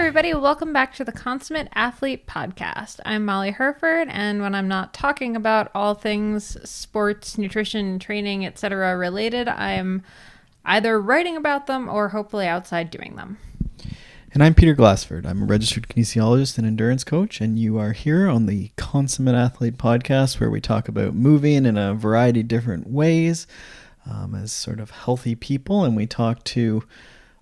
everybody. Welcome back to the Consummate Athlete Podcast. I'm Molly Herford, and when I'm not talking about all things sports, nutrition, training, etc. related, I'm either writing about them or hopefully outside doing them. And I'm Peter Glassford. I'm a registered kinesiologist and endurance coach, and you are here on the Consummate Athlete Podcast, where we talk about moving in a variety of different ways as sort of healthy people, and we talk to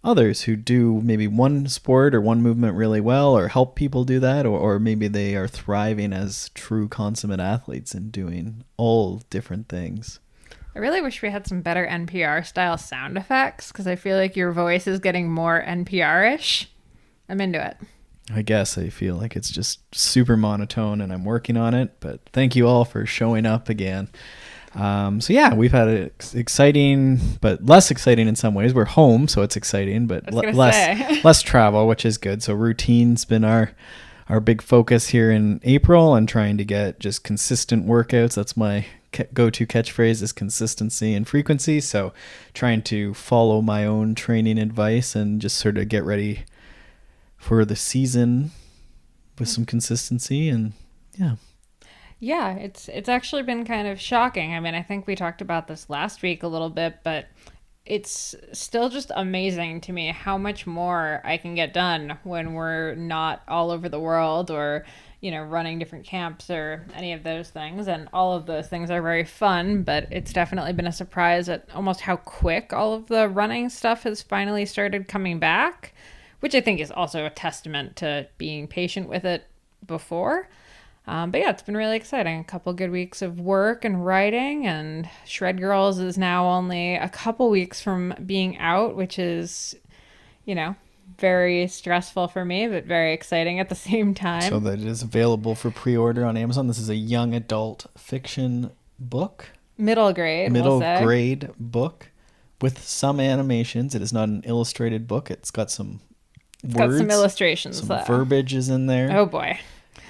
others who do maybe one sport or one movement really well, or help people do that, or maybe they are thriving as true consummate athletes and doing all different things. I really wish we had some better NPR style sound effects, because I feel like your voice is getting more NPR-ish. I'm into it. I guess I feel like it's just super monotone, and I'm working on it, but thank you all for showing up again. So yeah, we've had an exciting, but less exciting in some ways. We're home, so it's exciting, but less travel, which is good. So routine's been our big focus here in April, and trying to get just consistent workouts. That's my go-to catchphrase, is consistency and frequency. So trying to follow my own training advice and just sort of get ready for the season with some consistency. And yeah. Yeah, it's actually been kind of shocking. I mean, I think we talked about this last week a little bit, but it's still just amazing to me how much more I can get done when we're not all over the world or, running different camps or any of those things. And all of those things are very fun, but it's definitely been a surprise at almost how quick all of the running stuff has finally started coming back, which I think is also a testament to being patient with it before. But yeah, it's been really exciting. A couple good weeks of work and writing, and Shred Girls is now only a couple weeks from being out, which is, very stressful for me, but very exciting at the same time. So that it is available for pre-order on Amazon. This is a young adult fiction book. Middle grade book with some animations. It is not an illustrated book. It's got some words. Got some illustrations, some verbiage is in there. Oh boy.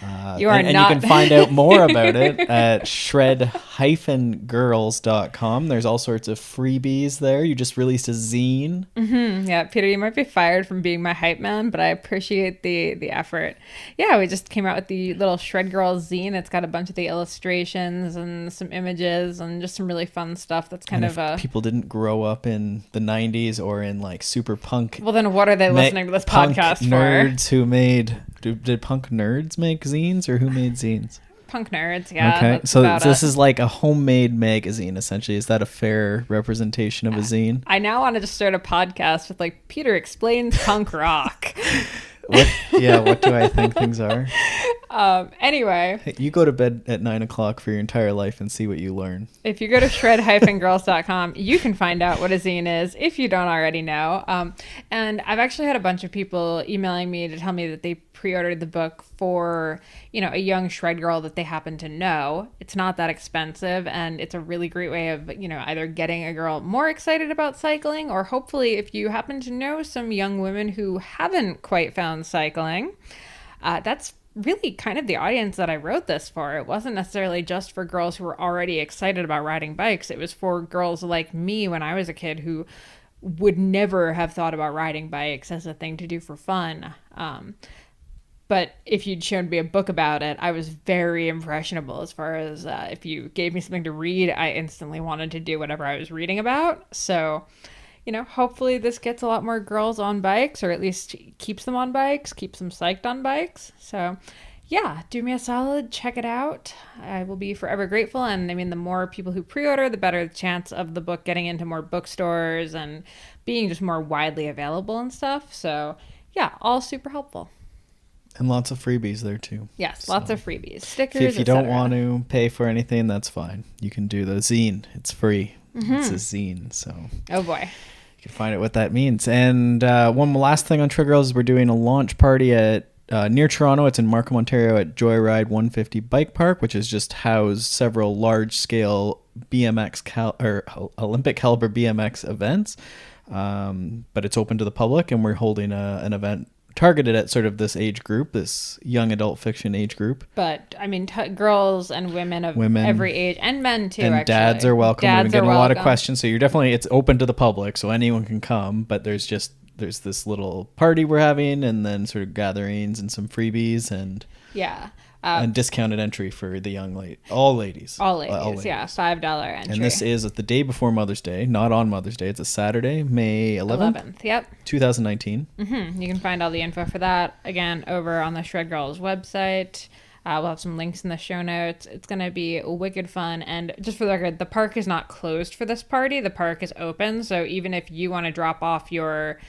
And you can find out more about it at shred-girls.com. There's all sorts of freebies there. You just released a zine. Mm-hmm. Yeah, Peter, you might be fired from being my hype man, but I appreciate the effort. Yeah, we just came out with the little Shred Girls zine. It's got a bunch of the illustrations and some images and just some really fun stuff. That's kind of people didn't grow up in the 90s or in like super punk. Well, then what are they listening to this podcast for? Nerds who made. Did punk nerds make zines, or who made zines? Punk nerds, yeah. Okay, so this is like a homemade magazine, essentially. Is that a fair representation of a zine? I now want to just start a podcast with like, Peter explains punk rock. What do I think things are? Anyway. Hey, you go to bed at 9 o'clock for your entire life and see what you learn. If you go to shred-girls.com, you can find out what a zine is if you don't already know. And I've actually had a bunch of people emailing me to tell me that they pre-ordered the book for, a young shred girl that they happen to know. It's not that expensive, and it's a really great way of, either getting a girl more excited about cycling, or hopefully if you happen to know some young women who haven't quite found cycling, that's really kind of the audience that I wrote this for. It wasn't necessarily just for girls who were already excited about riding bikes. It was for girls like me when I was a kid who would never have thought about riding bikes as a thing to do for fun. But if you'd shown me a book about it, I was very impressionable as far as if you gave me something to read, I instantly wanted to do whatever I was reading about. So, hopefully this gets a lot more girls on bikes, or at least keeps them on bikes, keeps them psyched on bikes. So yeah, do me a solid, check it out. I will be forever grateful. And I mean, the more people who pre-order, the better the chance of the book getting into more bookstores and being just more widely available and stuff. So yeah, all super helpful. And lots of freebies there too. Yes, lots of freebies, stickers, if you don't want to pay for anything, that's fine. You can do the zine. It's free. Mm-hmm. It's a zine, so. Oh boy. You can find out what that means. And one last thing on Shred Girls is we're doing a launch party at near Toronto. It's in Markham, Ontario at Joyride 150 Bike Park, which has just housed several large-scale Olympic caliber BMX events. But it's open to the public, and we're holding an event targeted at sort of this age group, this young adult fiction age group. But I mean, girls and women of every age, and men too. And actually, dads are welcome. We've been getting a lot of questions, so it's open to the public, so anyone can come. But there's just there's this little party we're having, and then sort of gatherings and some freebies and Yeah. and discounted entry for the young all ladies. All ladies, yeah, $5 entry. And this is the day before Mother's Day, not on Mother's Day. It's a Saturday, May 11th. Yep. 2019. You can find all the info for that, again, over on the Shred Girls website. We'll have some links in the show notes. It's going to be wicked fun. And just for the record, the park is not closed for this party. The park is open. So even if you want to drop off your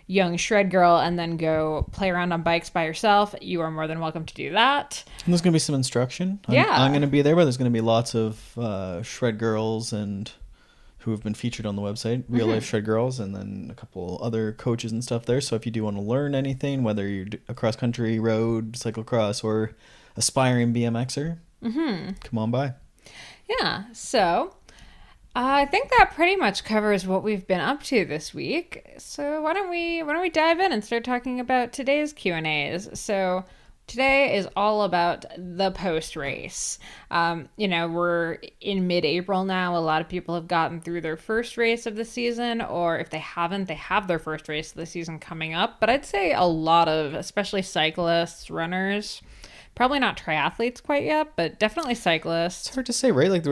young shred girl and then go play around on bikes by yourself, you are more than welcome to do that. And there's going to be some instruction. I'm going to be there, but there's going to be lots of shred girls and who have been featured on the website, real life shred girls, and then a couple other coaches and stuff there. So if you do want to learn anything, whether you're a cross country, road, cyclocross, or aspiring BMXer, come on by. Yeah. So I think that pretty much covers what we've been up to this week. So why don't we dive in and start talking about today's Q&As? So today is all about the post race. We're in mid-April now. A lot of people have gotten through their first race of the season, or if they haven't, they have their first race of the season coming up. But I'd say a lot of, especially cyclists, runners, probably not triathletes quite yet, but definitely cyclists. It's hard to say, right? Like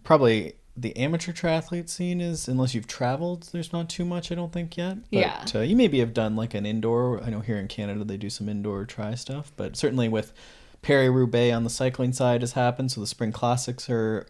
probably the amateur triathlete scene is, unless you've traveled, there's not too much, I don't think, yet. But, you maybe have done like an indoor. I know here in Canada they do some indoor tri stuff, but certainly with Paris-Roubaix on the cycling side has happened, so the spring classics are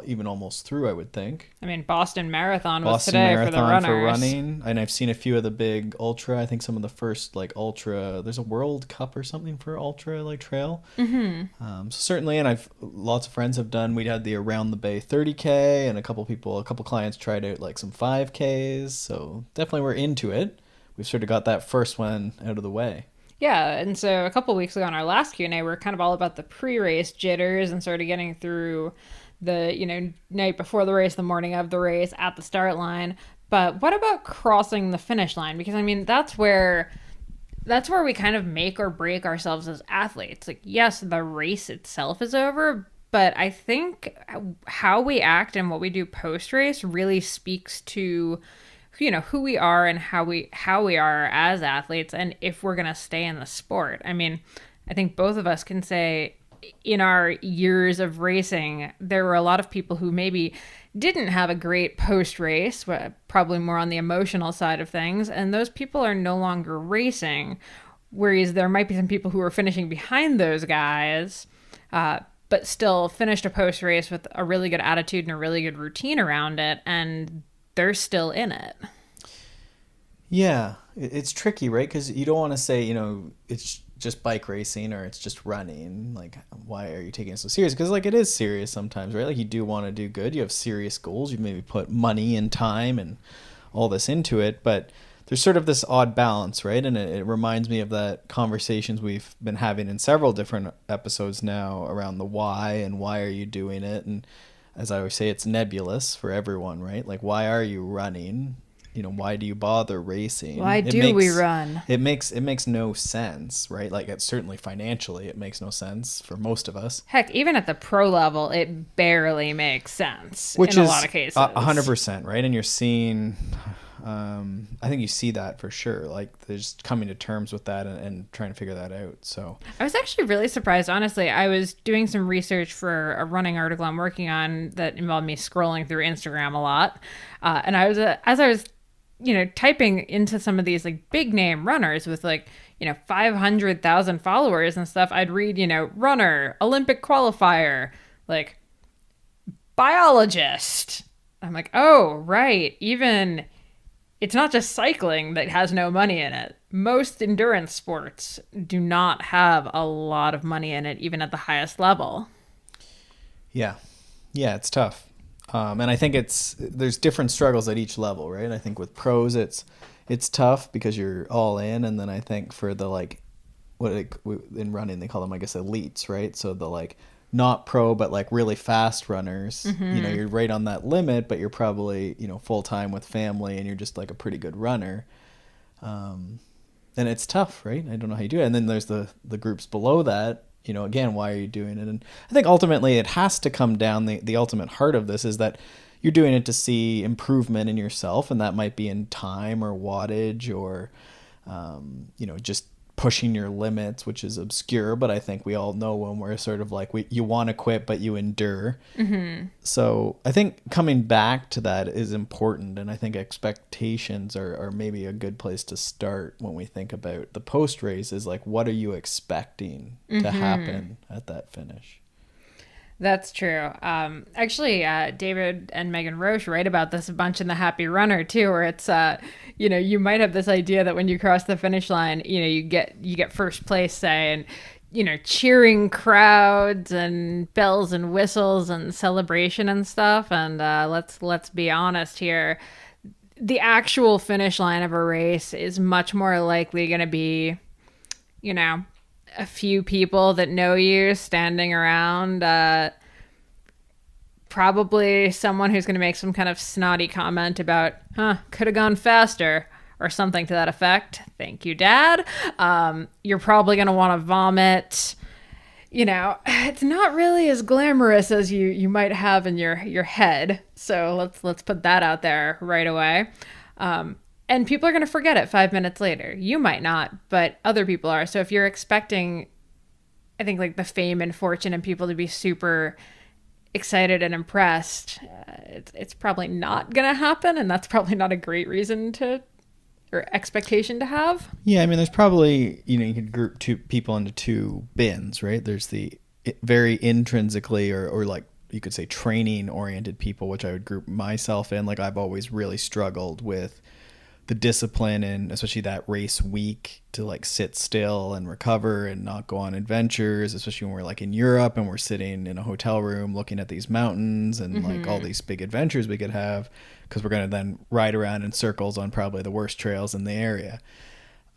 even almost through, I would think. I mean, Boston Marathon was today for the runners. For running, and I've seen a few of the big ultra. I think some of the first like ultra. There's a World Cup or something for ultra like trail. So certainly, and lots of friends have done. We had the Around the Bay 30K, and a couple clients tried out like some 5Ks. So definitely we're into it. We've sort of got that first one out of the way. Yeah, and so a couple weeks ago on our last Q&A, we're kind of all about the pre-race jitters and sort of getting through the night before the race, the morning of the race, at the start line. But what about crossing the finish line? Because I mean, that's where we kind of make or break ourselves as athletes. Like, yes, the race itself is over, but I think how we act and what we do post race really speaks to who we are and how we are as athletes, and if we're gonna stay in the sport. I mean, I think both of us can say, in our years of racing, there were a lot of people who maybe didn't have a great post-race, probably more on the emotional side of things, and those people are no longer racing, whereas there might be some people who are finishing behind those guys, but still finished a post-race with a really good attitude and a really good routine around it, and they're still in it. Yeah, it's tricky, right? Because you don't want to say, it's just bike racing or it's just running. Like, why are you taking it so serious? Because like it is serious sometimes, right? Like you do want to do good. You have serious goals. You maybe put money and time and all this into it, but there's sort of this odd balance, right? And it reminds me of that conversations we've been having in several different episodes now around the why and why are you doing it? And as I always say, it's nebulous for everyone, right? Like, why are you running? Why do you bother racing? Why do we run? It makes no sense, right? Like, it's certainly financially, it makes no sense for most of us. Heck, even at the pro level, it barely makes sense. Which in is a lot of cases. 100%, right? And you're seeing, I think you see that for sure. Like, they're just coming to terms with that and trying to figure that out. So I was actually really surprised, honestly. I was doing some research for a running article I'm working on that involved me scrolling through Instagram a lot. And as I was typing into some of these like big name runners with 500,000 followers and stuff, I'd read, runner, Olympic qualifier, like biologist. I'm like, oh, right. Even it's not just cycling that has no money in it. Most endurance sports do not have a lot of money in it, even at the highest level. Yeah, it's tough. And I think there's different struggles at each level, right? I think with pros, it's tough because you're all in. And then I think for the in running, they call them, I guess, elites, right? So the not pro, but like really fast runners, you're right on that limit, but you're probably, full time with family and you're just like a pretty good runner. And it's tough, right? I don't know how you do it. And then there's the groups below that. Again, why are you doing it? And I think ultimately it has to come down, the ultimate heart of this is that, you're doing it to see improvement in yourself, and that might be in time or wattage or just pushing your limits, which is obscure, but I think we all know when we're sort of like you want to quit but you endure. So I think coming back to that is important, and I think expectations are maybe a good place to start when we think about the post race. Is like, what are you expecting to happen at that finish? That's true. Actually, David and Megan Roche write about this a bunch in The Happy Runner too, where it's you might have this idea that when you cross the finish line, you get first place, say, and cheering crowds and bells and whistles and celebration and stuff. And let's be honest here, the actual finish line of a race is much more likely going to be, a few people that know you standing around, probably someone who's going to make some kind of snotty comment about, could have gone faster or something to that effect. Thank you, Dad. You're probably going to want to vomit. It's not really as glamorous as you might have in your head. So let's put that out there right away. And people are going to forget it 5 minutes later. You might not, but other people are. So if you're expecting, I think, like the fame and fortune and people to be super excited and impressed, it's probably not going to happen. And that's probably not a great reason or expectation to have. Yeah, I mean, there's probably, you could group two people into two bins, right? There's the very intrinsically or like you could say training oriented people, which I would group myself in. Like I've always really struggled with the discipline, and especially that race week, to like sit still and recover and not go on adventures, especially when we're like in Europe and we're sitting in a hotel room looking at these mountains and like all these big adventures we could have, because we're going to then ride around in circles on probably the worst trails in the area.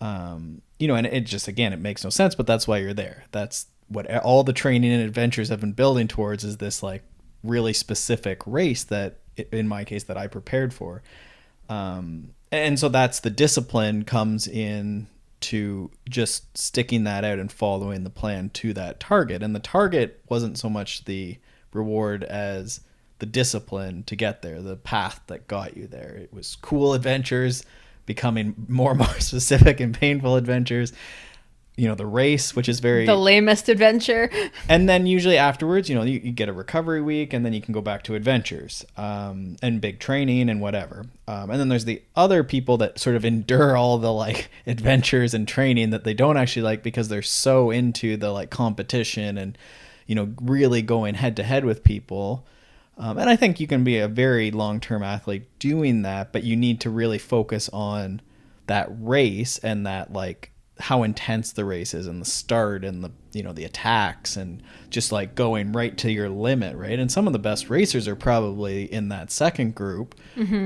And it just, again, it makes no sense, but that's why you're there. That's what all the training and adventures have been building towards, is this like really specific race that, in my case, that I prepared for. And so that's the discipline comes in to just sticking that out and following the plan to that target. And the target wasn't so much the reward as the discipline to get there, the path that got you there. It was cool adventures becoming more and more specific and painful adventures. The race, which is the lamest adventure. And then usually afterwards, you get a recovery week, and then you can go back to adventures, and big training and whatever. And then there's the other people that sort of endure all the like adventures and training that they don't actually like, because they're so into the like competition and, really going head to head with people. And I think you can be a very long-term athlete doing that, but you need to really focus on that race and that like how intense the race is and the start and the the attacks and just like going right to your limit, right? And some of the best racers are probably in that second group,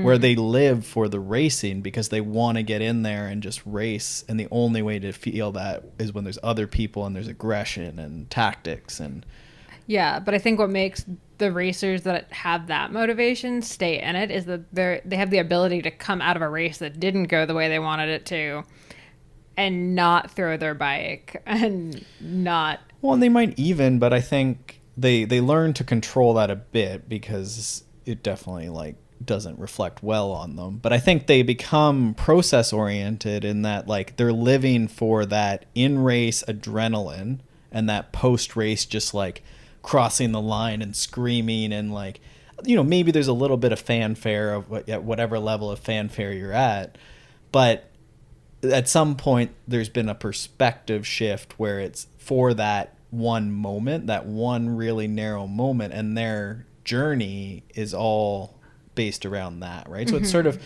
where they live for the racing because they want to get in there and just race, and the only way to feel that is when there's other people and there's aggression and tactics. And yeah, but I think what makes the racers that have that motivation stay in it is that they have the ability to come out of a race that didn't go the way they wanted it to and not throw their bike and not... Well, and they might even, but I think they learn to control that a bit, because it definitely like doesn't reflect well on them. But I think they become process oriented in that like they're living for that in-race adrenaline and that post-race just like crossing the line and screaming and like, maybe there's a little bit of fanfare at whatever level of fanfare you're at, but at some point there's been a perspective shift where it's for that one moment, that one really narrow moment, and their journey is all based around that, right? So it's sort of,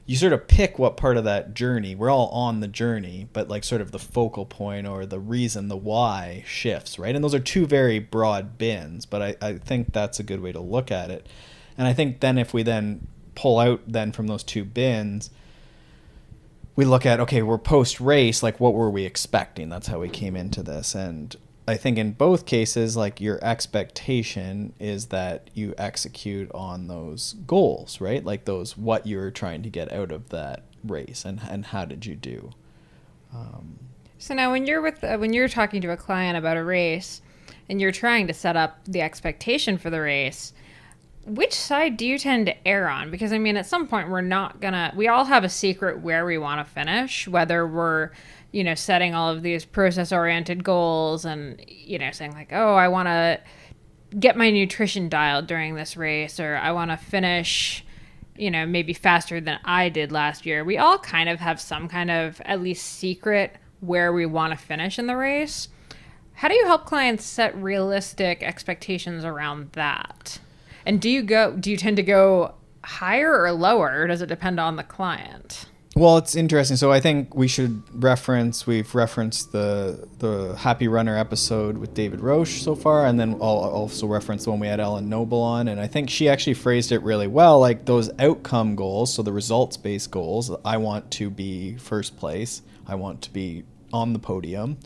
you sort of pick what part of that journey. We're all on the journey, but like sort of the focal point or the reason, the why shifts, right? And those are two very broad bins, but I think that's a good way to look at it. And I think then if we then pull out then from those two bins, we look at, okay, we're post-race, like what were we expecting? That's how we came into this. And I think in both cases, like your expectation is that you execute on those goals, right? Like those, what you're trying to get out of that race, and how did you do? So now when you're talking to a client about a race and you're trying to set up the expectation for the race, Which side do you tend to err on? Because I mean, at some point, we all have a secret where we want to finish, whether we're, setting all of these process oriented goals and, saying like, oh, I want to get my nutrition dialed during this race, or I want to finish, maybe faster than I did last year. We all kind of have some kind of at least secret where we want to finish in the race. How do you help clients set realistic expectations around that? And do you tend to go higher or lower, or does it depend on the client? Well, it's interesting. So I think we've referenced the Happy Runner episode with David Roche so far, and then I'll also reference the one we had Ellen Noble on, and I think she actually phrased it really well, like those outcome goals, so the results-based goals. I want to be first place. I want to be on the podium.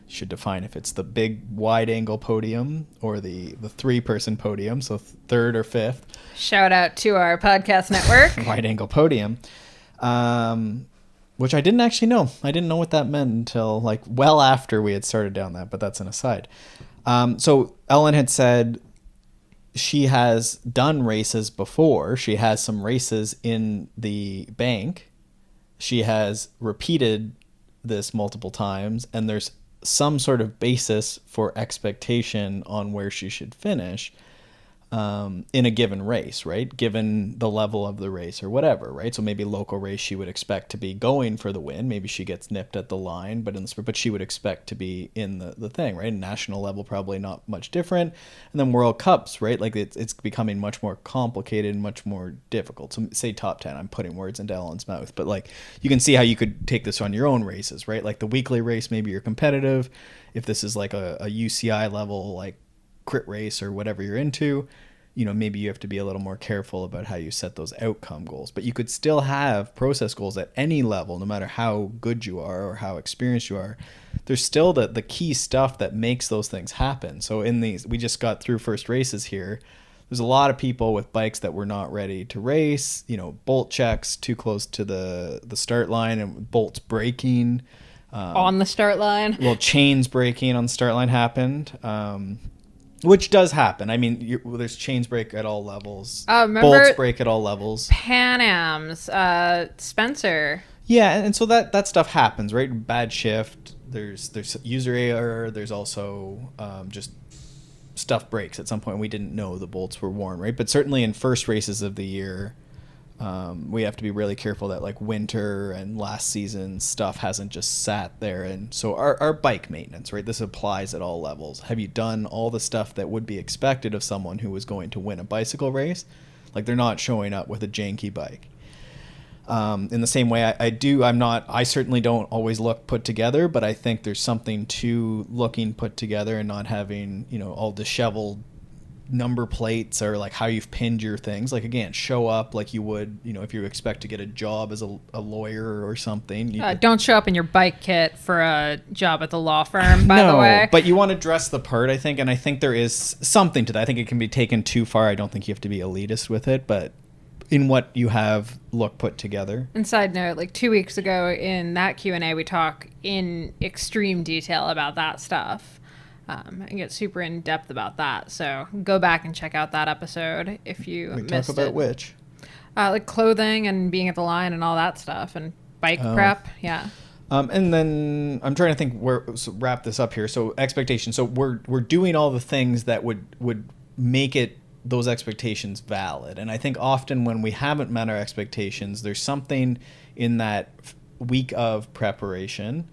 Should define if it's the big wide angle podium or the 3-person podium, so third or fifth. Shout out to our podcast network. Wide angle podium, which I didn't actually know. I didn't know what that meant until well after we had started down that, but that's an aside. So Ellen had said she has done races before. She has some races in the bank. She has repeated this multiple times, and there's some sort of basis for expectation on where she should finish in a given race, right? Given the level of the race or whatever, right? So maybe local race she would expect to be going for the win. Maybe she gets nipped at the line, but she would expect to be in the thing, right? National level, probably not much different. And then World Cups, right? Like it's becoming much more complicated, much more difficult. So say top 10, I'm putting words into Ellen's mouth, but you can see how you could take this on your own races, right? Like the weekly race, maybe you're competitive. If this is like a UCI level, like crit race or whatever you're into, maybe you have to be a little more careful about how you set those outcome goals. But you could still have process goals at any level, no matter how good you are or how experienced you are. There's still the key stuff that makes those things happen. So we just got through first races here. There's a lot of people with bikes that were not ready to race, bolt checks too close to the start line and bolts breaking. On the start line? Well, chains breaking on the start line happened. Which does happen. I mean, there's chains break at all levels. Bolts break at all levels. Pan Am's, Spencer. Yeah, and so that stuff happens, right? Bad shift. There's user error. There's also just stuff breaks at some point. We didn't know the bolts were worn, right? But certainly in first races of the year, we have to be really careful that winter and last season stuff hasn't just sat there. And so our bike maintenance, right? This applies at all levels. Have you done all the stuff that would be expected of someone who was going to win a bicycle race? They're not showing up with a janky bike. In the same way I certainly don't always look put together, but I think there's something to looking put together and not having, all disheveled number plates or how you've pinned your things. Again, show up like you would, if you expect to get a job as a lawyer or something. Don't show up in your bike kit for a job at the law firm, by the way. But you want to dress the part, I think, and I think there is something to that. I think it can be taken too far. I don't think you have to be elitist with it, but in what you have look put together. And side note, 2 weeks ago in that Q&A, we talk in extreme detail about that stuff. And get super in depth about that. So go back and check out that episode if you missed it. Talk about which? Clothing and being at the line and all that stuff and bike prep. Yeah. And then I'm trying to think wrap this up here. So expectations. So we're doing all the things that would make those expectations valid. And I think often when we haven't met our expectations, there's something in that week of preparation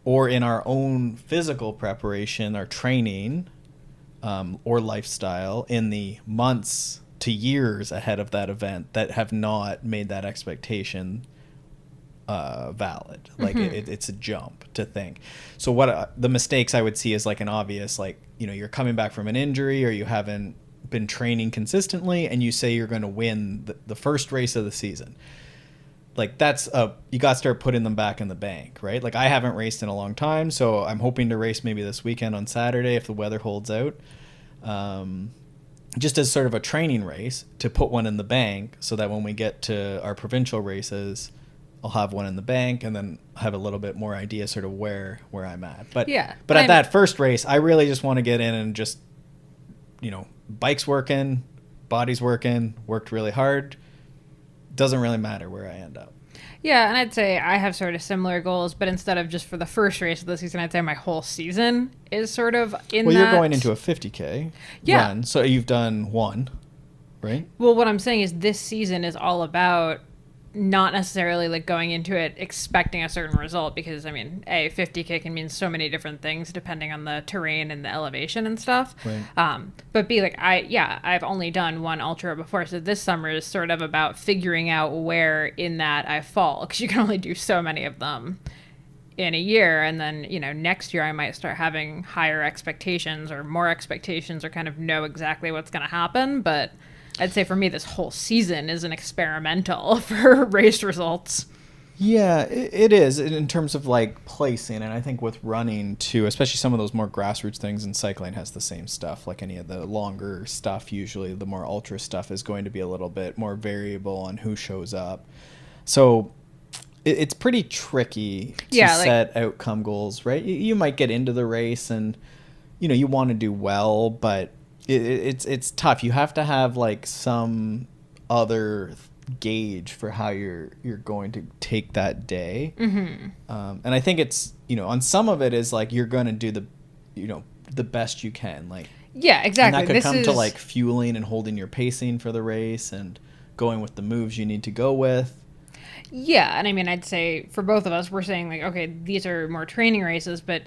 or in our own physical preparation, our training, or lifestyle in the months to years ahead of that event that have not made that expectation valid. It's a jump to think. So what the mistakes I would see is an obvious, you're coming back from an injury or you haven't been training consistently and you say you're going to win the first race of the season. That's you got to start putting them back in the bank, right? I haven't raced in a long time, so I'm hoping to race maybe this weekend on Saturday if the weather holds out. Just as sort of a training race to put one in the bank so that when we get to our provincial races, I'll have one in the bank and then have a little bit more idea sort of where I'm at. But at that first race, I really just want to get in and just, bike's working, body's worked really hard. Doesn't really matter where I end up. Yeah, and I'd say I have sort of similar goals, but instead of just for the first race of the season, I'd say my whole season is sort of in that. Well, you're going into a 50K run, so you've done one, right? Well, what I'm saying is this season is all about not necessarily like going into it expecting a certain result, because I mean, 50K can mean so many different things depending on the terrain and the elevation and stuff. Right. But B, like I've only done one ultra before, so this summer is sort of about figuring out where in that I fall, because you can only do so many of them in a year, and then next year I might start having higher expectations or more expectations, or kind of know exactly what's going to happen. But I'd say for me, this whole season is an experimental for race results. Yeah, it is in terms of like placing. And I think with running too, especially some of those more grassroots things, and cycling has the same stuff. Like any of the longer stuff, usually the more ultra stuff is going to be a little bit more variable on who shows up. So it's pretty tricky to set outcome goals, right? You might get into the race and, you want to do well, but it's tough. You have to have like some other gauge for how you're going to take that day. Mm-hmm. And I think it's, on some of it is like you're going to do the best you can. Like, yeah, exactly. And that could come to like fueling and holding your pacing for the race and going with the moves you need to go with. Yeah, and I mean, I'd say for both of us, we're saying like, okay, these are more training races, but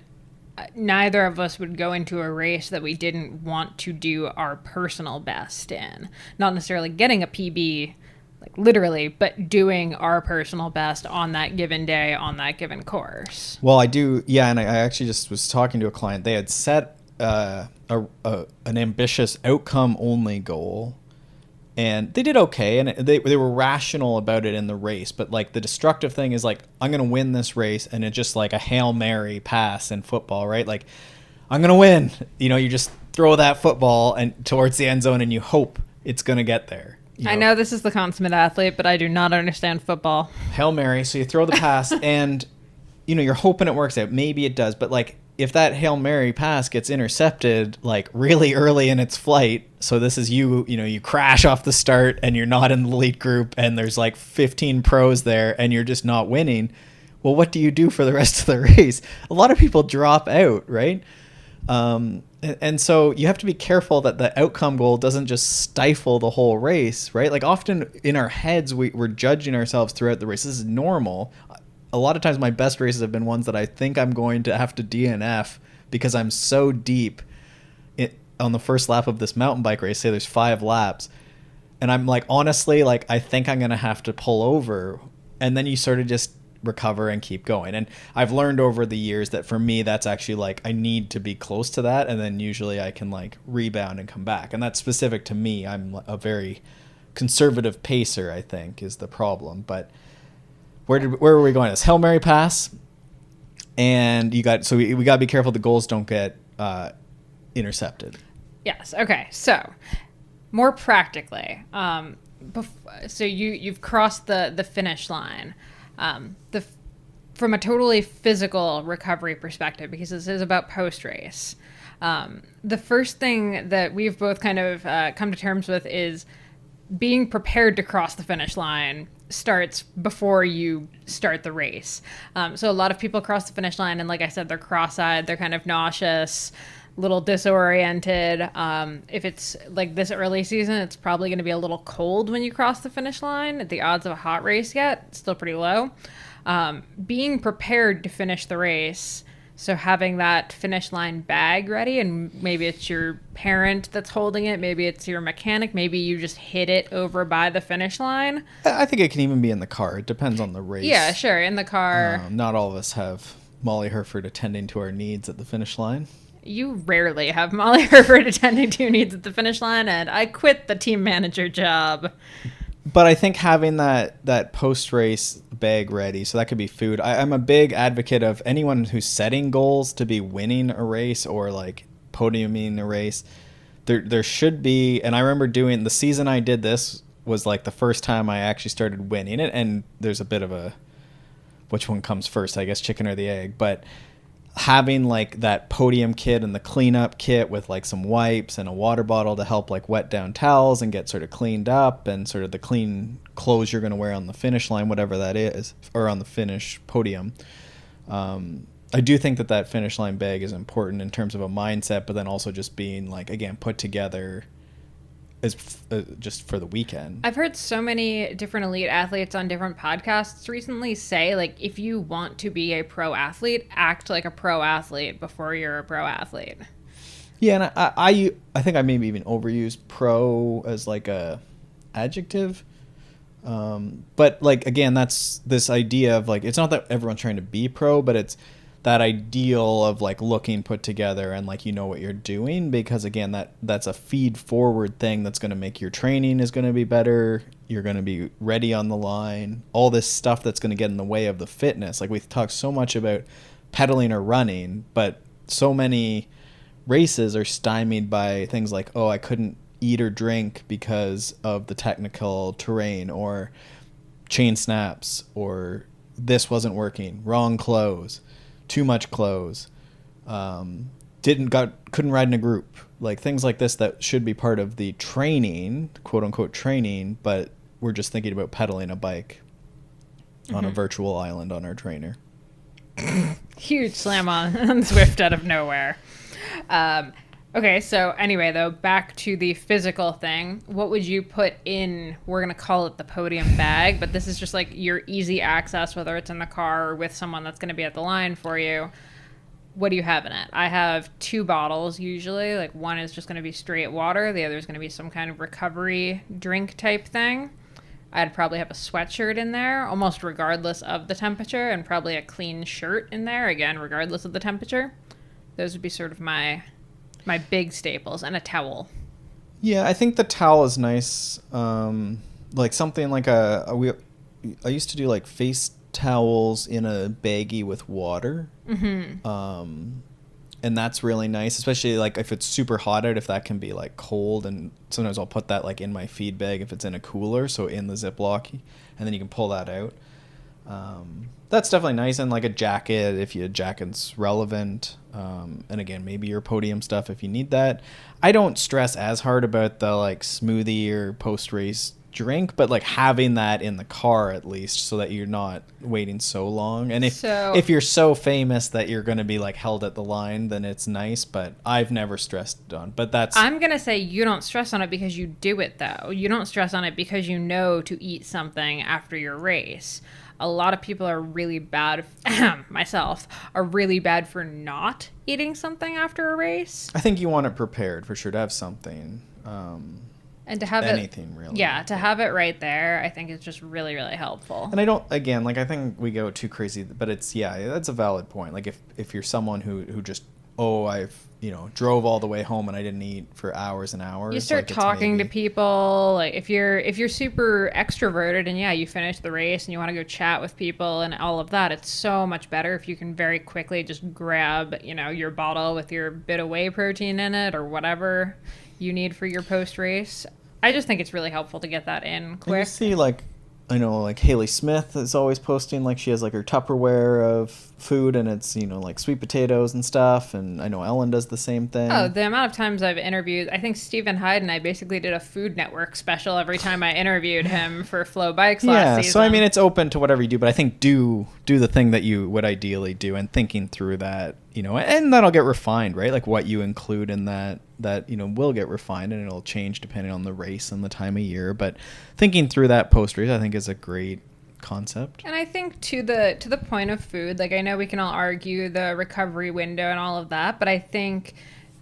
neither of us would go into a race that we didn't want to do our personal best in. Not necessarily getting a PB, like literally, but doing our personal best on that given day, on that given course. Well, I do, yeah, and I actually just was talking to a client. They had set an ambitious outcome-only goal, and they did okay, and they were rational about it in the race. But like the destructive thing is like, I'm gonna win this race, and it's just like a Hail Mary pass in football, right? Like, I'm gonna win. You just throw that football and towards the end zone, and you hope it's gonna get there. I know this is the consummate athlete, but I do not understand football. Hail Mary, so you throw the pass, and you're hoping it works out. Maybe it does, but like, if that Hail Mary pass gets intercepted like really early in its flight, so this is you crash off the start and you're not in the lead group and there's like 15 pros there and you're just not winning, well, what do you do for the rest of the race? A lot of people drop out, right? And so you have to be careful that the outcome goal doesn't just stifle the whole race, right? Like often in our heads, we're judging ourselves throughout the race. This is normal. A lot of times my best races have been ones that I think I'm going to have to DNF because I'm so deep on the first lap of this mountain bike race. Say there's 5 laps. And I'm like, honestly, like I think I'm going to have to pull over. And then you sort of just recover and keep going. And I've learned over the years that for me, that's actually like, I need to be close to that. And then usually I can like rebound and come back. And that's specific to me. I'm a very conservative pacer, I think, is the problem. But where were we going? This Hail Mary pass, and we got to be careful the goals don't get intercepted. Yes. Okay. So more practically, so you've crossed the finish line. From a totally physical recovery perspective, because this is about post race. The first thing that we've both kind of come to terms with is being prepared to cross the finish line starts before you start the race. So a lot of people cross the finish line and like I said, they're cross-eyed, they're kind of nauseous, a little disoriented. If it's like this early season, it's probably going to be a little cold when you cross the finish line. The odds of a hot race yet, still pretty low. Being prepared to finish the race, so having that finish line bag ready, and maybe it's your parent that's holding it, maybe it's your mechanic, maybe you just hit it over by the finish line. I think it can even be in the car. It depends on the race. Yeah, sure, in the car. Not all of us have Molly Hurford attending to our needs at the finish line. You rarely have Molly Hurford attending to your needs at the finish line, and I quit the team manager job. But I think having that post-race bag ready, so that could be food. I'm a big advocate of anyone who's setting goals to be winning a race or like podiuming a race. There should be, and I remember doing the season I did this was like the first time I actually started winning it. And there's a bit of a, which one comes first, I guess, chicken or the egg. But having like that podium kit and the cleanup kit with like some wipes and a water bottle to help like wet down towels and get sort of cleaned up, and sort of the clean clothes you're going to wear on the finish line, whatever that is, or on the finish podium. I do think that finish line bag is important in terms of a mindset, but then also just being like, again, put together is just for the weekend. I've heard so many different elite athletes on different podcasts recently say, like, if you want to be a pro athlete, act like a pro athlete before you're a pro athlete. Yeah, and I think I maybe even overused pro as like a adjective. But like, again, that's this idea of like, it's not that everyone's trying to be pro, but it's that ideal of like looking put together and like, you know what you're doing, because again, that's a feed forward thing that's going to make your training is going to be better. You're going to be ready on the line, all this stuff that's going to get in the way of the fitness. Like, we've talked so much about pedaling or running, but so many races are stymied by things like, oh, I couldn't eat or drink because of the technical terrain, or chain snaps, or this wasn't working, wrong clothes, too much clothes, couldn't ride in a group, like things like this that should be part of the training, quote unquote training, but we're just thinking about pedaling a bike on a virtual island on our trainer. Huge slam on Zwift out of nowhere. Okay, so anyway, though, back to the physical thing. What would you put in, we're going to call it the podium bag, but this is just like your easy access, whether it's in the car or with someone that's going to be at the line for you. What do you have in it? I have 2 bottles usually. Like, one is just going to be straight water. The other is going to be some kind of recovery drink type thing. I'd probably have a sweatshirt in there, almost regardless of the temperature, and probably a clean shirt in there, again, regardless of the temperature. Those would be sort of my big staples, and a towel. Yeah, I think the towel is nice. Like something like I used to do like face towels in a baggie with water. Mm-hmm. And that's really nice, especially like if it's super hot out, if that can be like cold. And sometimes I'll put that like in my feed bag if it's in a cooler, so in the Ziploc, and then you can pull that out. That's definitely nice. And like a jacket, if your jacket's relevant. And again, maybe your podium stuff if you need that. I don't stress as hard about the like smoothie or post-race drink, but like having that in the car at least, so that you're not waiting so long. And if you're so famous that you're going to be like held at the line, then it's nice, but I've never stressed on. But I'm going to say you don't stress on it because you do it, though. You don't stress on it because you know to eat something after your race. A lot of people are really bad, myself, are really bad for not eating something after a race. I think you want it prepared for sure, to have something. And to have anything really. Yeah, to have it right there, I think is just really, really helpful. And I think we go too crazy, but that's a valid point. Like if you're someone who just, I've, drove all the way home and I didn't eat for hours and hours. You start talking to people. Like if you're super extroverted and you finish the race and you want to go chat with people and all of that, it's so much better if you can very quickly just grab, your bottle with your bit of whey protein in it or whatever you need for your post race. I just think it's really helpful to get that in quick. You see, I know Haley Smith is always posting, like she has like her Tupperware of food, and it's, like sweet potatoes and stuff. And I know Ellen does the same thing. Oh, the amount of times I've interviewed, I think Stephen Hyde and I basically did a Food Network special every time I interviewed him for Flow Bikes last season. Yeah, so I mean, it's open to whatever you do, but I think do the thing that you would ideally do, and thinking through that, and that'll get refined, right? Like what you include in that will get refined, and it'll change depending on the race and the time of year. But thinking through that post race, I think, is a great concept. And I think to the point of food, like I know we can all argue the recovery window and all of that, but I think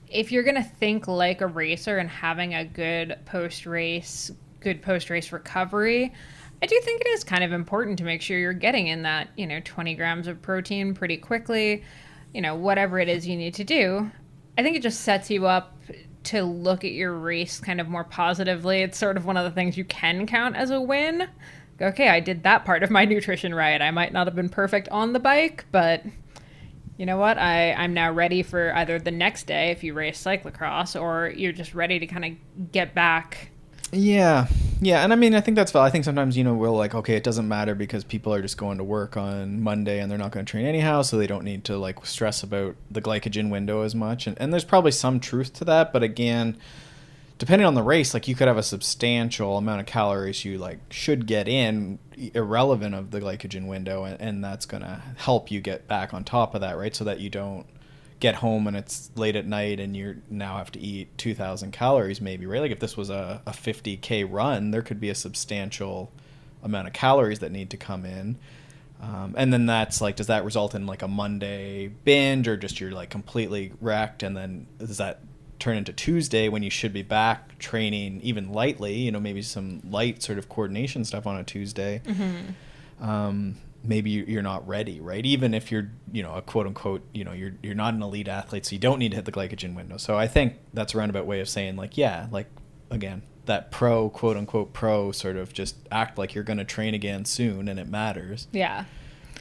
if you're gonna think like a racer and having a good post race recovery, I do think it is kind of important to make sure you're getting in that 20 grams of protein pretty quickly. Whatever it is you need to do. I think it just sets you up to look at your race kind of more positively. It's sort of one of the things you can count as a win. Okay, I did that part of my nutrition right. I might not have been perfect on the bike, but you know what? I'm now ready for either the next day if you race cyclocross, or you're just ready to kind of get back Yeah, yeah, and I mean, I think that's valid. I think sometimes we'll like, okay, it doesn't matter because people are just going to work on Monday and they're not going to train anyhow, so they don't need to like stress about the glycogen window as much. And there's probably some truth to that, but again, depending on the race, like you could have a substantial amount of calories you like should get in, irrelevant of the glycogen window, and that's gonna help you get back on top of that, right? So that you don't get home and it's late at night and you now have to eat 2,000 calories maybe, right? Like if this was a 50K run, there could be a substantial amount of calories that need to come in. And then that's like, does that result in like a Monday binge, or just you're like completely wrecked, and then does that turn into Tuesday when you should be back training even lightly, maybe some light sort of coordination stuff on a Tuesday. Maybe you're not ready, right? Even if you're, a quote unquote, you're not an elite athlete, so you don't need to hit the glycogen window. So I think that's a roundabout way of saying like, yeah, like again, that quote unquote pro sort of just act like you're going to train again soon and it matters. Yeah.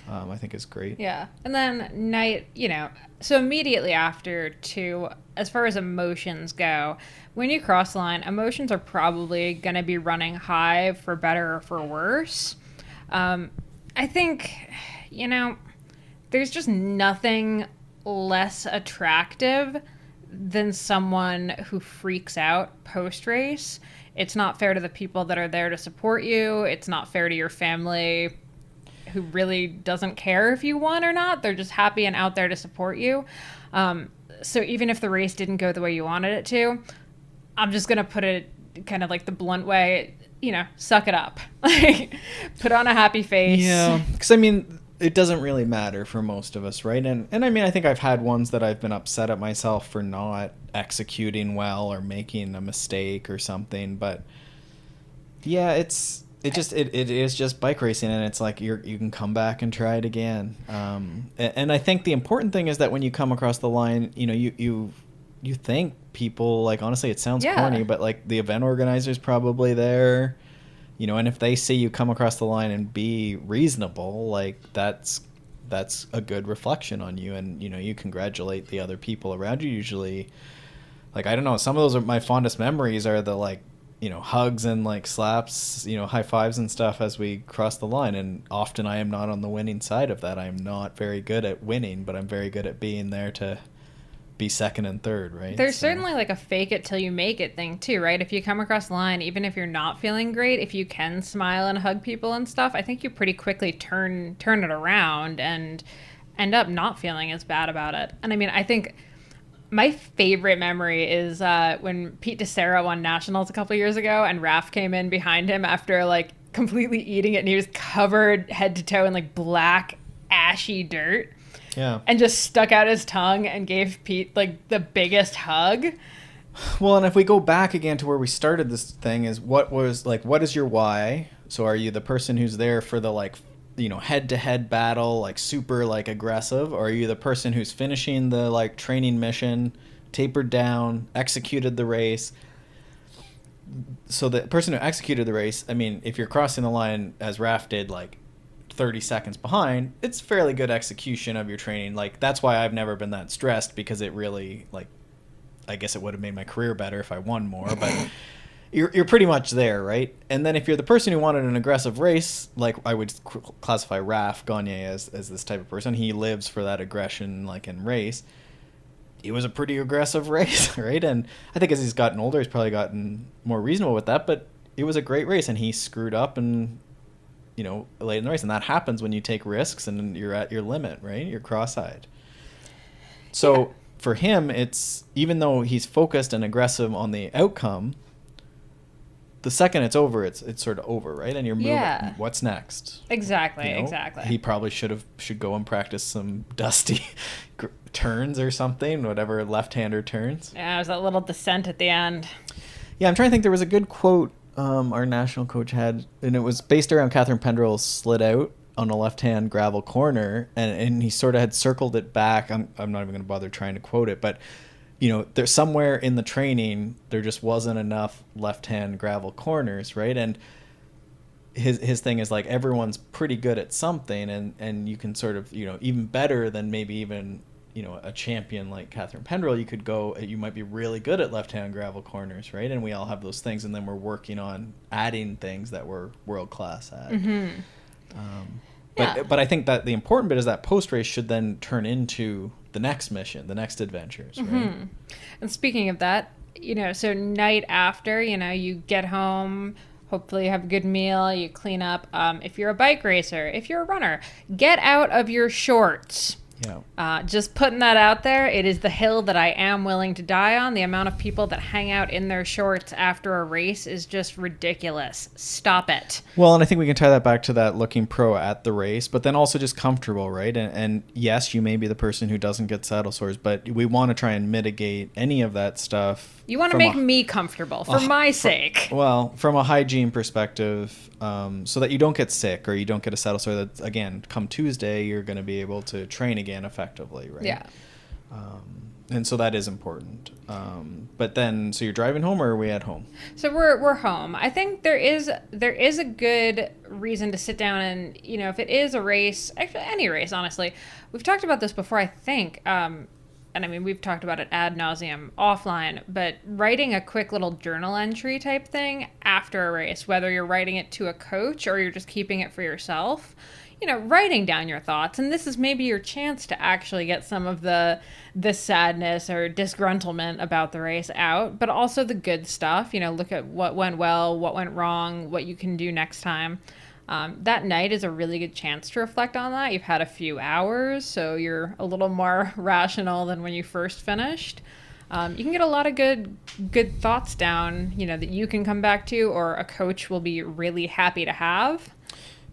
I think is great. Yeah. And then night, so immediately after too, as far as emotions go, when you cross the line, emotions are probably going to be running high for better or for worse. I think, there's just nothing less attractive than someone who freaks out post-race. It's not fair to the people that are there to support you. It's not fair to your family, who really doesn't care if you won or not. They're just happy and out there to support you. So even if the race didn't go the way you wanted it to, I'm just going to put it kind of like the blunt way, suck it up. Like, put on a happy face. Yeah, because I mean, it doesn't really matter for most of us, right? And I mean, I think I've had ones that I've been upset at myself for not executing well or making a mistake or something. But yeah, it is just bike racing, and it's like you can come back and try it again. And I think the important thing is that when you come across the line, you thank people, like, honestly, it sounds corny, but like the event organizer's probably there, and if they see you come across the line and be reasonable, like that's a good reflection on you, and you congratulate the other people around you. Usually, like, I don't know, some of those are my fondest memories, are the like, hugs and like slaps, high fives and stuff as we cross the line. And often I am not on the winning side of that. I am not very good at winning, but I'm very good at being there to be second and third, right? There's certainly like a fake it till you make it thing too, right? If you come across the line, even if you're not feeling great, if you can smile and hug people and stuff, I think you pretty quickly turn it around and end up not feeling as bad about it. And I mean, I think my favorite memory is when Pete DeSera won nationals a couple years ago, and Raf came in behind him after like completely eating it, and he was covered head to toe in like black ashy dirt. Yeah. And just stuck out his tongue and gave Pete like the biggest hug. Well, and if we go back again to where we started this thing, is what is your why? So are you the person who's there for the like, head-to-head battle, like super like aggressive, or are you the person who's finishing the like training mission, tapered down, executed the race? So the person who executed the race, I mean, if you're crossing the line as Raf did, like 30 seconds behind, it's fairly good execution of your training. Like, that's why I've never been that stressed, because it really, like, I guess it would have made my career better if I won more, but you're pretty much there, right? And then if you're the person who wanted an aggressive race, like I would classify Raf Gagne as this type of person. He lives for that aggression, like in race. It was a pretty aggressive race, right? And I think as he's gotten older, he's probably gotten more reasonable with that, but it was a great race, and he screwed up and late in the race, and that happens when you take risks and you're at your limit, right? You're cross-eyed. So for him, it's, even though he's focused and aggressive on the outcome, the second it's over, it's sort of over, right? And you're moving. Yeah. What's next? Exactly. Exactly. He probably should go and practice some dusty turns or something, whatever left-hander turns. Yeah, it was that little descent at the end. Yeah, I'm trying to think. There was a good quote our national coach had, and it was based around Catherine Pendrell's slid out on a left-hand gravel corner, and he sort of had circled it back. I'm not even going to bother trying to quote it, but there's somewhere in the training there just wasn't enough left-hand gravel corners, right? And his thing is like, everyone's pretty good at something, and you can sort of even better than maybe even a champion like Catherine Pendrell, you might be really good at left-hand gravel corners, right? And we all have those things, and then we're working on adding things that we're world-class at. But I think that the important bit is that post-race should then turn into the next mission, the next adventures, right? And speaking of that, so night after, you get home, hopefully you have a good meal, you clean up. If you're a bike racer, if you're a runner, get out of your shorts. Yeah. Just putting that out there. It is the hill that I am willing to die on. The amount of people that hang out in their shorts after a race is just ridiculous. Stop it. Well, and I think we can tie that back to that looking pro at the race, but then also just comfortable, right? And yes, you may be the person who doesn't get saddle sores, but we want to try and mitigate any of that stuff. You want to make me comfortable for my sake. Well, from a hygiene perspective, so that you don't get sick or you don't get a saddle sore that, again, come Tuesday, you're going to be able to train again effectively, right? Yeah. And so that is important. But then, so you're driving home, or are we at home? So we're home. I think there is a good reason to sit down and, if it is a race, actually any race, honestly. We've talked about this before, I think. And I mean, we've talked about it ad nauseum offline, but writing a quick little journal entry type thing after a race, whether you're writing it to a coach or you're just keeping it for yourself, writing down your thoughts. And this is maybe your chance to actually get some of the sadness or disgruntlement about the race out, but also the good stuff. Look at what went well, what went wrong, what you can do next time. That night is a really good chance to reflect on that. You've had a few hours, so you're a little more rational than when you first finished. You can get a lot of good thoughts down, that you can come back to, or a coach will be really happy to have.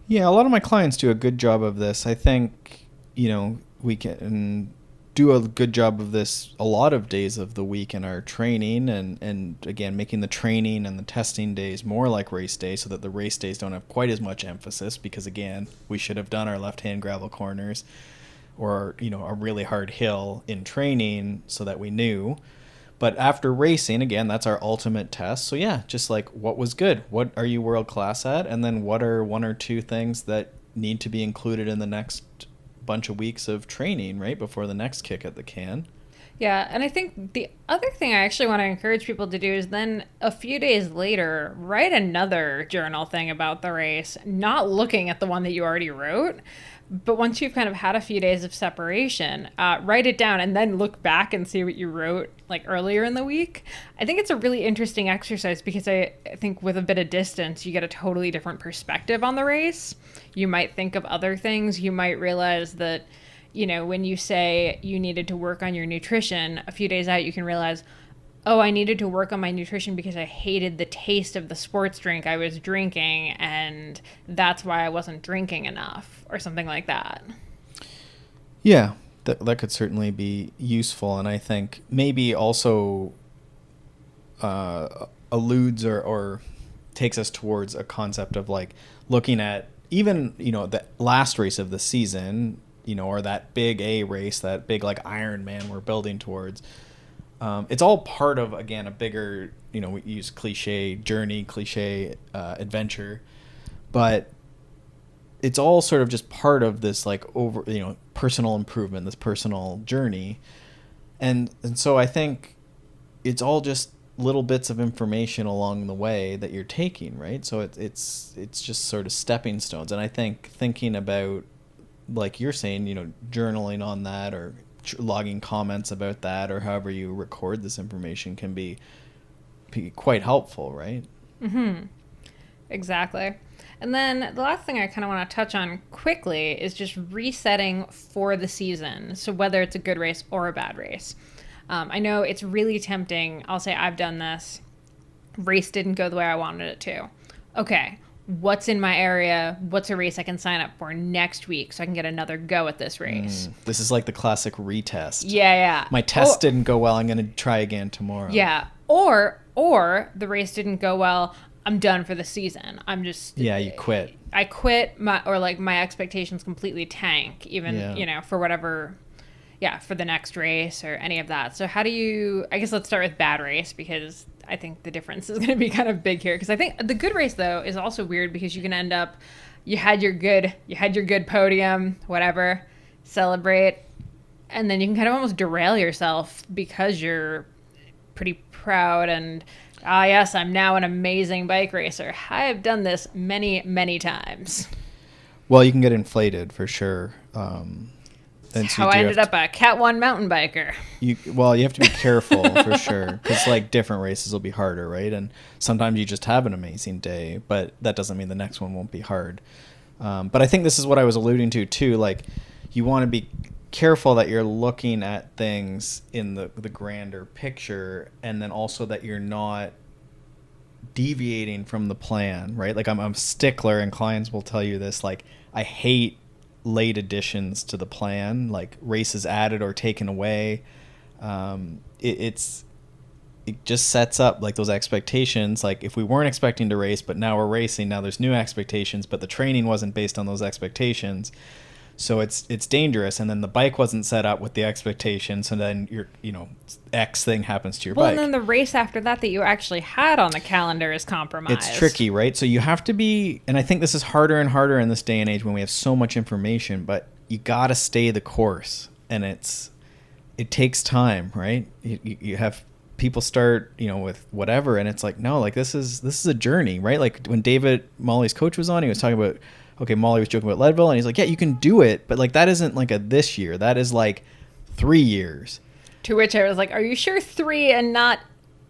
Yeah, a lot of my clients do a good job of this. I think, we can do a good job of this a lot of days of the week in our training, and again, making the training and the testing days more like race days, so that the race days don't have quite as much emphasis, because again, we should have done our left-hand gravel corners or, a really hard hill in training so that we knew. But after racing, again, that's our ultimate test. So yeah, just like, what was good? What are you world class at? And then what are one or two things that need to be included in the next bunch of weeks of training, right, before the next kick at the can? Yeah, and I think the other thing I actually want to encourage people to do is then a few days later, write another journal thing about the race, not looking at the one that you already wrote. But once you've kind of had a few days of separation, write it down and then look back and see what you wrote like earlier in the week. I think it's a really interesting exercise, because I think with a bit of distance, you get a totally different perspective on the race. You might think of other things. You might realize that, when you say you needed to work on your nutrition, a few days out, you can realize, oh, I needed to work on my nutrition because I hated the taste of the sports drink I was drinking, and that's why I wasn't drinking enough, or something like that. Yeah, that could certainly be useful, and I think maybe also alludes or takes us towards a concept of like looking at even, the last race of the season, or that big A race, that big like Ironman we're building towards. It's all part of, again, a bigger, we use cliche journey, cliche adventure, but it's all sort of just part of this like personal improvement, this personal journey. And so I think it's all just little bits of information along the way that you're taking, right? So it's just sort of stepping stones. And I think thinking about, like you're saying, journaling on that, or logging comments about that, or however you record this information, can be quite helpful, right? Mm-hmm. Exactly. And then the last thing I kind of want to touch on quickly is just resetting for the season. So whether it's a good race or a bad race. I know it's really tempting. I'll say I've done this. Race didn't go the way I wanted it to. Okay, what's in my area? What's a race I can sign up for next week so I can get another go at this race? This is like the classic retest. Yeah. My test didn't go well. I'm going to try again tomorrow. Yeah. Or the race didn't go well. I'm done for the season. I'm just... Yeah, you quit. I quit, my expectations completely tank, even, for whatever... Yeah, for the next race or any of that. So how do you... I guess let's start with bad race, because I think the difference is going to be kind of big here. Because I think the good race, though, is also weird, because you can end up... You had your good podium, whatever, celebrate. And then you can kind of almost derail yourself because you're pretty proud and, yes, I'm now an amazing bike racer. I have done this many, many times. Well, you can get inflated for sure. And so How I ended up a Cat 1 mountain biker. you have to be careful for sure, because like different races will be harder, right? And sometimes you just have an amazing day, but that doesn't mean the next one won't be hard. But I think this is what I was alluding to too. Like, you want to be careful that you're looking at things in the grander picture, and then also that you're not deviating from the plan, right? Like, I'm a stickler, and clients will tell you this. Like, I hate late additions to the plan, like races added or taken away. It just sets up like those expectations. Like, if we weren't expecting to race, but now we're racing, now there's new expectations, but the training wasn't based on those expectations. So it's dangerous. And then the bike wasn't set up with the expectations. And then X thing happens to your bike. And then the race after that you actually had on the calendar is compromised. It's tricky, right? So you have to be, and I think this is harder and harder in this day and age when we have so much information, but you got to stay the course. And it takes time, right? You have people start, with whatever. And it's like, no, like this is a journey, right? Like when David, Molly's coach, was on, he was talking about, okay, Molly was joking about Leadville, and he's like, yeah, you can do it, but like that isn't like a this year. That is like 3 years. To which I was like, are you sure 3 and not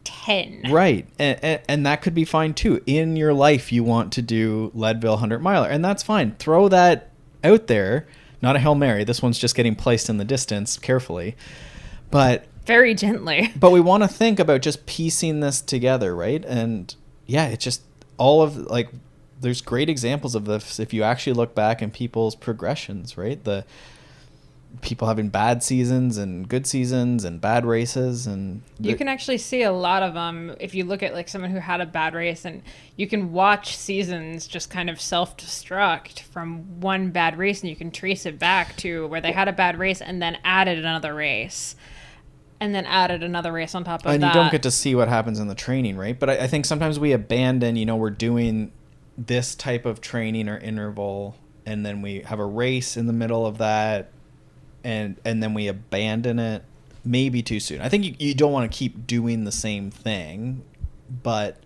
10? Right. And that could be fine too. In your life, you want to do Leadville 100 miler, and that's fine. Throw that out there. Not a Hail Mary. This one's just getting placed in the distance carefully. But very gently. But we want to think about just piecing this together, right? And yeah, it's just all of like, there's great examples of this if you actually look back in people's progressions, right? The people having bad seasons and good seasons and bad races, and you can actually see a lot of them if you look at like someone who had a bad race, and you can watch seasons just kind of self-destruct from one bad race, and you can trace it back to where they had a bad race and then added another race. And then added another race on top of that. And you don't get to see what happens in the training, right? But I think sometimes we abandon, we're doing this type of training or interval, and then we have a race in the middle of that, and then we abandon it maybe too soon. I think you don't want to keep doing the same thing, but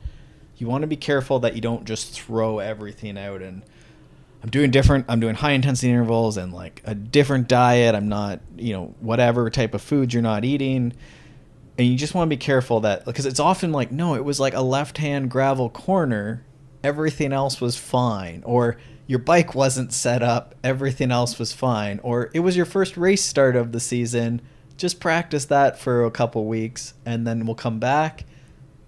you want to be careful that you don't just throw everything out and I'm doing high intensity intervals and like a different diet. I'm not, whatever type of food you're not eating. And you just want to be careful that, because it's often like, no, it was like a left-hand gravel corner. Everything else was fine. Or your bike wasn't set up. Everything else was fine. Or it was your first race start of the season. Just practice that for a couple weeks and then we'll come back.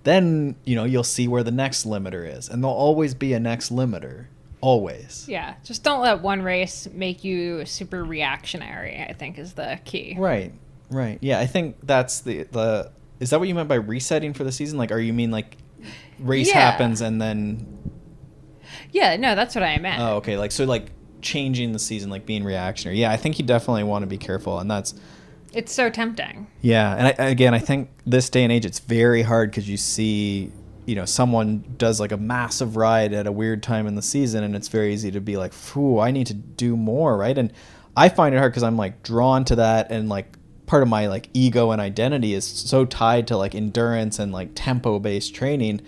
Then, you'll see where the next limiter is. And there'll always be a next limiter. Always. Yeah. Just don't let one race make you super reactionary, I think is the key. Right. Yeah, I think that's the is that what you meant by resetting for the season? Like, are you mean like race happens and then... Yeah, no, that's what I meant. Oh, okay. Like, so like changing the season, like being reactionary. Yeah, I think you definitely want to be careful, and that's... It's so tempting. Yeah, and I think this day and age, it's very hard because you see... someone does like a massive ride at a weird time in the season, and it's very easy to be like, "Phew, I need to do more," right? And I find it hard because I'm like drawn to that, and like part of my like ego and identity is so tied to like endurance and like tempo based training.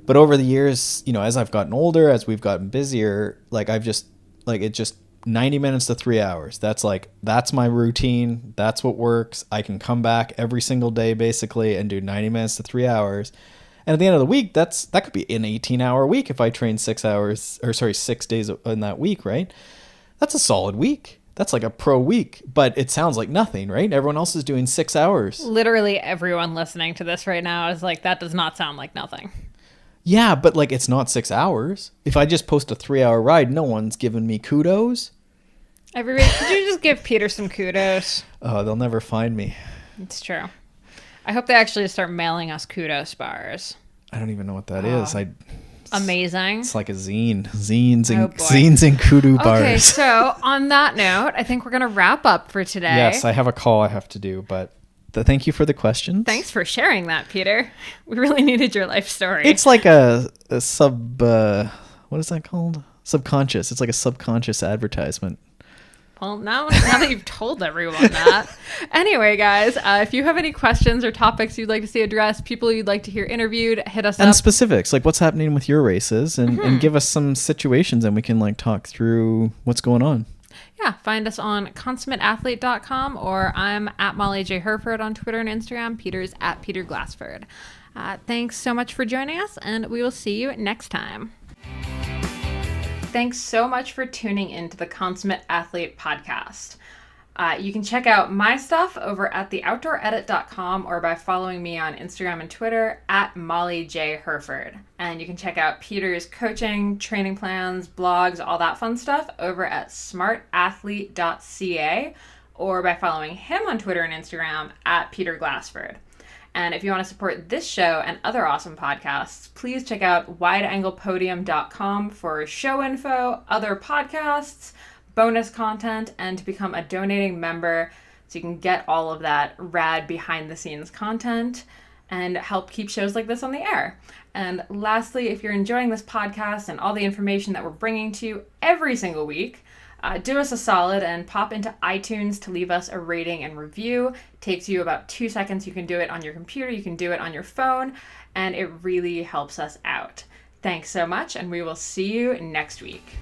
But over the years, as I've gotten older, as we've gotten busier, like I've just like it's just 90 minutes to 3 hours. That's my routine. That's what works. I can come back every single day basically and do 90 minutes to 3 hours. And at the end of the week, that could be an 18-hour week if I train 6 days in that week, right? That's a solid week. That's like a pro week, but it sounds like nothing, right? Everyone else is doing 6 hours. Literally everyone listening to this right now is like, that does not sound like nothing. Yeah, but like it's not 6 hours. If I just post a 3-hour ride, no one's giving me kudos. Everybody, could you just give Peter some kudos? Oh, they'll never find me. It's true. I hope they actually start mailing us kudos bars. I don't even know what that is. Amazing. It's like a zine. Zines and kudo bars. Okay, so on that note, I think we're going to wrap up for today. Yes, I have a call I have to do, but thank you for the questions. Thanks for sharing that, Peter. We really needed your life story. It's like a what is that called? Subconscious. It's like a subconscious advertisement. Well, now that you've told everyone that. Anyway, guys, if you have any questions or topics you'd like to see addressed, people you'd like to hear interviewed, hit us up. And specifics, like what's happening with your races, and give us some situations, and we can like talk through what's going on. Yeah, find us on consummateathlete.com, or I'm at Molly J. Herford on Twitter and Instagram. Peter's at Peter Glassford. Thanks so much for joining us, and we will see you next time. Thanks so much for tuning into the Consummate Athlete podcast. You can check out my stuff over at theoutdooredit.com or by following me on Instagram and Twitter at Molly J. Herford. And you can check out Peter's coaching, training plans, blogs, all that fun stuff over at smartathlete.ca or by following him on Twitter and Instagram at Peter Glassford. And if you want to support this show and other awesome podcasts, please check out wideanglepodium.com for show info, other podcasts, bonus content, and to become a donating member so you can get all of that rad behind the scenes content and help keep shows like this on the air. And lastly, if you're enjoying this podcast and all the information that we're bringing to you every single week, do us a solid and pop into iTunes to leave us a rating and review. It takes you about 2 seconds. You can do it on your computer, you can do it on your phone, and it really helps us out. Thanks so much, and we will see you next week.